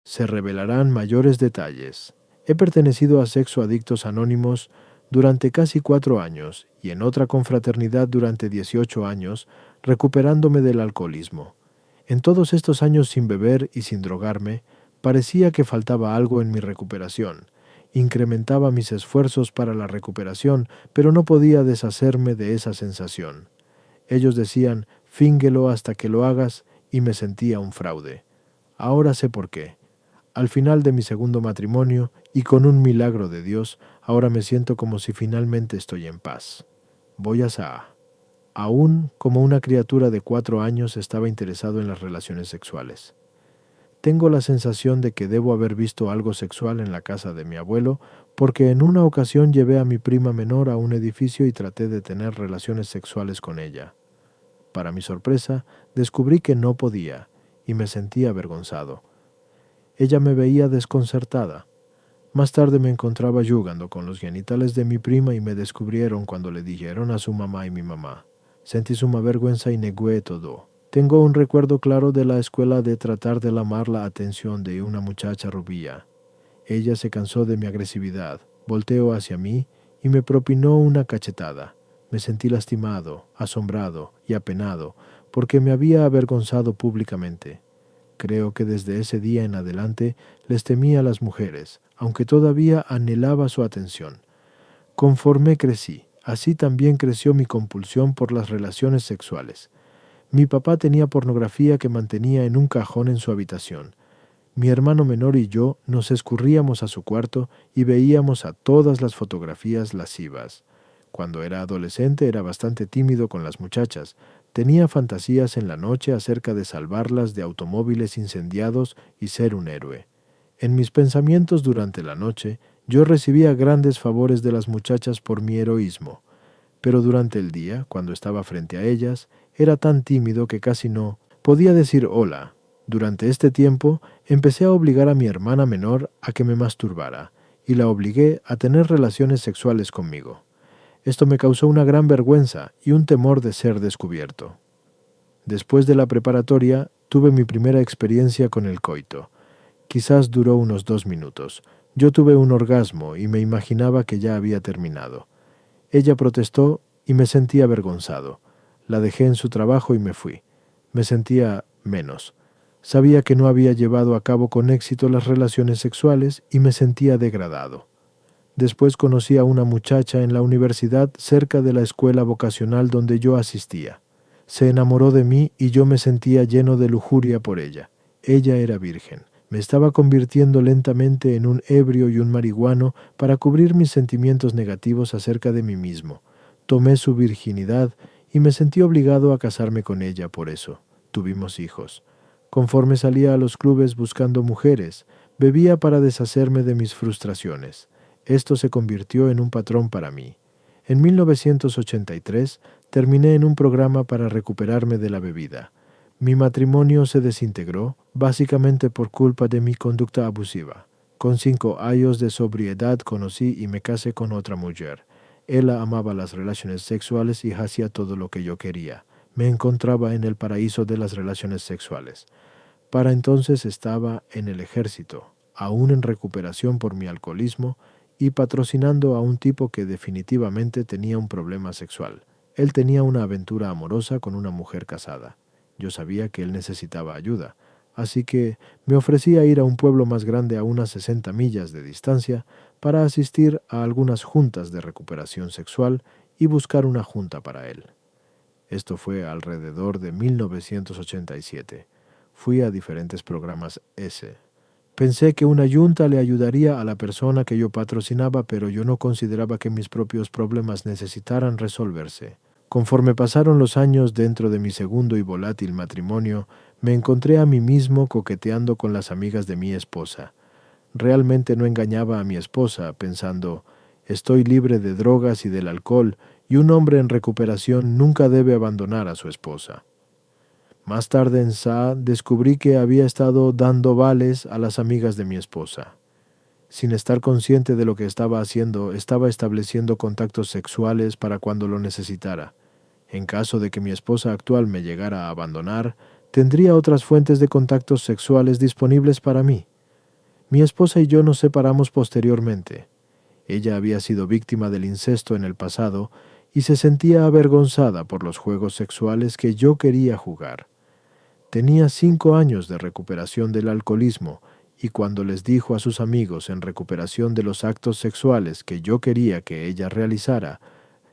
Se revelarán mayores detalles. He pertenecido a Sexo Adictos Anónimos durante casi 4 años y en otra confraternidad durante 18 años, recuperándome del alcoholismo. En todos estos años sin beber y sin drogarme, parecía que faltaba algo en mi recuperación. Incrementaba mis esfuerzos para la recuperación, pero no podía deshacerme de esa sensación. Ellos decían, fíngelo hasta que lo hagas, y me sentía un fraude. Ahora sé por qué. Al final de mi segundo matrimonio, y con un milagro de Dios, ahora me siento como si finalmente estoy en paz. Voy a Saa. Aún como una criatura de 4 años estaba interesado en las relaciones sexuales. Tengo la sensación de que debo haber visto algo sexual en la casa de mi abuelo, porque en una ocasión llevé a mi prima menor a un edificio y traté de tener relaciones sexuales con ella. Para mi sorpresa, descubrí que no podía, y me sentí avergonzado. Ella me veía desconcertada. Más tarde me encontraba jugando con los genitales de mi prima y me descubrieron cuando le dijeron a su mamá y mi mamá. Sentí suma vergüenza y negué todo. Tengo un recuerdo claro de la escuela de tratar de llamar la atención de una muchacha rubia. Ella se cansó de mi agresividad, volteó hacia mí y me propinó una cachetada. Me sentí lastimado, asombrado y apenado porque me había avergonzado públicamente. Creo que desde ese día en adelante les temía a las mujeres, aunque todavía anhelaba su atención. Conforme crecí, así también creció mi compulsión por las relaciones sexuales. Mi papá tenía pornografía que mantenía en un cajón en su habitación. Mi hermano menor y yo nos escurríamos a su cuarto y veíamos a todas las fotografías lascivas. Cuando era adolescente era bastante tímido con las muchachas. Tenía fantasías en la noche acerca de salvarlas de automóviles incendiados y ser un héroe. En mis pensamientos durante la noche, yo recibía grandes favores de las muchachas por mi heroísmo, pero durante el día, cuando estaba frente a ellas, era tan tímido que casi no podía decir hola. Durante este tiempo, empecé a obligar a mi hermana menor a que me masturbara, y la obligué a tener relaciones sexuales conmigo. Esto me causó una gran vergüenza y un temor de ser descubierto. Después de la preparatoria, tuve mi primera experiencia con el coito. Quizás duró unos 2 minutos. Yo tuve un orgasmo y me imaginaba que ya había terminado. Ella protestó y me sentí avergonzado. La dejé en su trabajo y me fui. Me sentía menos. Sabía que no había llevado a cabo con éxito las relaciones sexuales y me sentía degradado. Después conocí a una muchacha en la universidad cerca de la escuela vocacional donde yo asistía. Se enamoró de mí y yo me sentía lleno de lujuria por ella. Ella era virgen. Me estaba convirtiendo lentamente en un ebrio y un marihuano para cubrir mis sentimientos negativos acerca de mí mismo. Tomé su virginidad y me sentí obligado a casarme con ella por eso. Tuvimos hijos. Conforme salía a los clubes buscando mujeres, bebía para deshacerme de mis frustraciones. Esto se convirtió en un patrón para mí. En 1983 terminé en un programa para recuperarme de la bebida. Mi matrimonio se desintegró, básicamente por culpa de mi conducta abusiva. Con 5 años de sobriedad conocí y me casé con otra mujer. Ella amaba las relaciones sexuales y hacía todo lo que yo quería. Me encontraba en el paraíso de las relaciones sexuales. Para entonces estaba en el ejército, aún en recuperación por mi alcoholismo y patrocinando a un tipo que definitivamente tenía un problema sexual. Él tenía una aventura amorosa con una mujer casada. Yo sabía que él necesitaba ayuda, así que me ofrecí a ir a un pueblo más grande a unas 60 millas de distancia para asistir a algunas juntas de recuperación sexual y buscar una junta para él. Esto fue alrededor de 1987. Fui a diferentes programas S. Pensé que una yunta le ayudaría a la persona que yo patrocinaba, pero yo no consideraba que mis propios problemas necesitaran resolverse. Conforme pasaron los años dentro de mi segundo y volátil matrimonio, me encontré a mí mismo coqueteando con las amigas de mi esposa. Realmente no engañaba a mi esposa, pensando, estoy libre de drogas y del alcohol, y un hombre en recuperación nunca debe abandonar a su esposa. Más tarde en Saa descubrí que había estado dando vales a las amigas de mi esposa. Sin estar consciente de lo que estaba haciendo, estaba estableciendo contactos sexuales para cuando lo necesitara. En caso de que mi esposa actual me llegara a abandonar, tendría otras fuentes de contactos sexuales disponibles para mí. Mi esposa y yo nos separamos posteriormente. Ella había sido víctima del incesto en el pasado y se sentía avergonzada por los juegos sexuales que yo quería jugar. Tenía 5 años de recuperación del alcoholismo y cuando les dijo a sus amigos en recuperación de los actos sexuales que yo quería que ella realizara,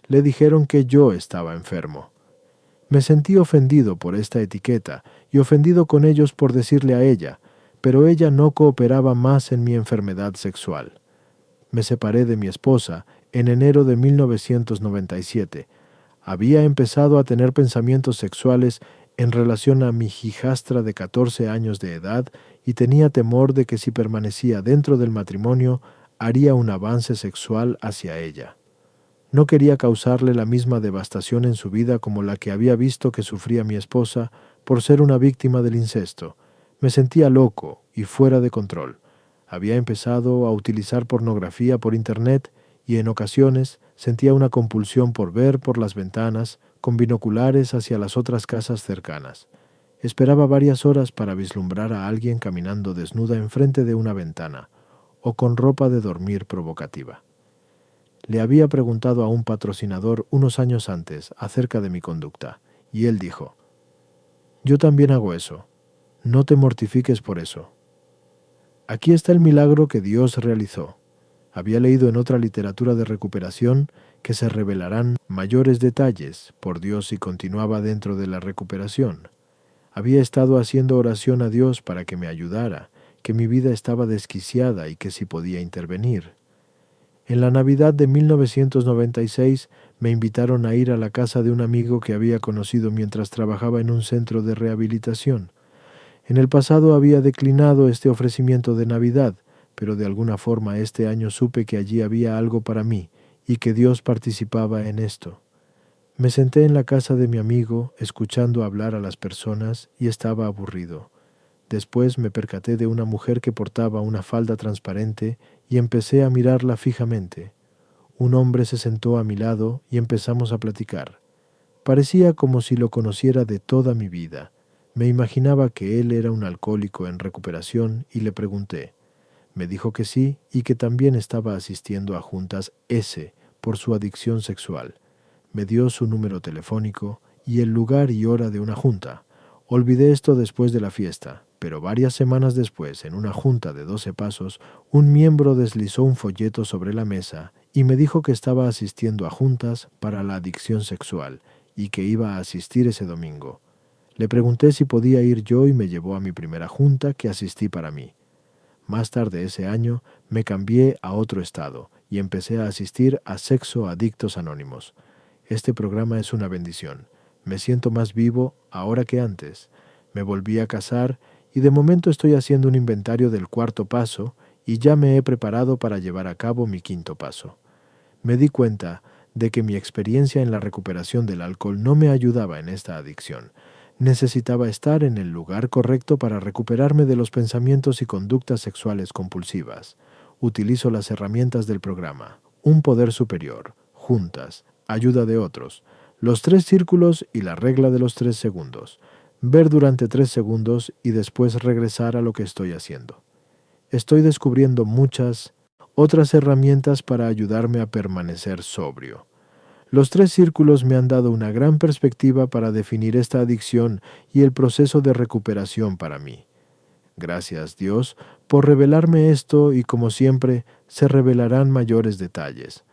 le dijeron que yo estaba enfermo. Me sentí ofendido por esta etiqueta y ofendido con ellos por decirle a ella, pero ella no cooperaba más en mi enfermedad sexual. Me separé de mi esposa en enero de 1997. Había empezado a tener pensamientos sexuales en relación a mi hijastra de 14 años de edad y tenía temor de que si permanecía dentro del matrimonio haría un avance sexual hacia ella. No quería causarle la misma devastación en su vida como la que había visto que sufría mi esposa por ser una víctima del incesto. Me sentía loco y fuera de control. Había empezado a utilizar pornografía por internet y en ocasiones sentía una compulsión por ver por las ventanas con binoculares hacia las otras casas cercanas. Esperaba varias horas para vislumbrar a alguien caminando desnuda enfrente de una ventana o con ropa de dormir provocativa. Le había preguntado a un patrocinador unos años antes acerca de mi conducta, y él dijo, «Yo también hago eso. No te mortifiques por eso». Aquí está el milagro que Dios realizó. Había leído en otra literatura de recuperación que se revelarán mayores detalles por Dios si continuaba dentro de la recuperación. Había estado haciendo oración a Dios para que me ayudara, que mi vida estaba desquiciada y que si podía intervenir. En la Navidad de 1996 me invitaron a ir a la casa de un amigo que había conocido mientras trabajaba en un centro de rehabilitación. En el pasado había declinado este ofrecimiento de Navidad, pero de alguna forma este año supe que allí había algo para mí y que Dios participaba en esto. Me senté en la casa de mi amigo, escuchando hablar a las personas, y estaba aburrido. Después me percaté de una mujer que portaba una falda transparente y empecé a mirarla fijamente. Un hombre se sentó a mi lado y empezamos a platicar. Parecía como si lo conociera de toda mi vida. Me imaginaba que él era un alcohólico en recuperación y le pregunté. Me dijo que sí y que también estaba asistiendo a juntas S por su adicción sexual. Me dio su número telefónico y el lugar y hora de una junta. Olvidé esto después de la fiesta, pero varias semanas después, en una junta de 12 pasos, un miembro deslizó un folleto sobre la mesa y me dijo que estaba asistiendo a juntas para la adicción sexual y que iba a asistir ese domingo. Le pregunté si podía ir yo y me llevó a mi primera junta que asistí para mí. Más tarde ese año me cambié a otro estado y empecé a asistir a Sexo Adictos Anónimos. Este programa es una bendición. Me siento más vivo ahora que antes. Me volví a casar y de momento estoy haciendo un inventario del 4.º paso y ya me he preparado para llevar a cabo mi 5.º paso. Me di cuenta de que mi experiencia en la recuperación del alcohol no me ayudaba en esta adicción. Necesitaba estar en el lugar correcto para recuperarme de los pensamientos y conductas sexuales compulsivas. Utilizo las herramientas del programa, un poder superior, juntas, ayuda de otros, los 3 círculos y la regla de los 3 segundos. Ver durante 3 segundos y después regresar a lo que estoy haciendo. Estoy descubriendo muchas otras herramientas para ayudarme a permanecer sobrio. Los 3 círculos me han dado una gran perspectiva para definir esta adicción y el proceso de recuperación para mí. Gracias, Dios, por revelarme esto y como siempre, se revelarán mayores detalles.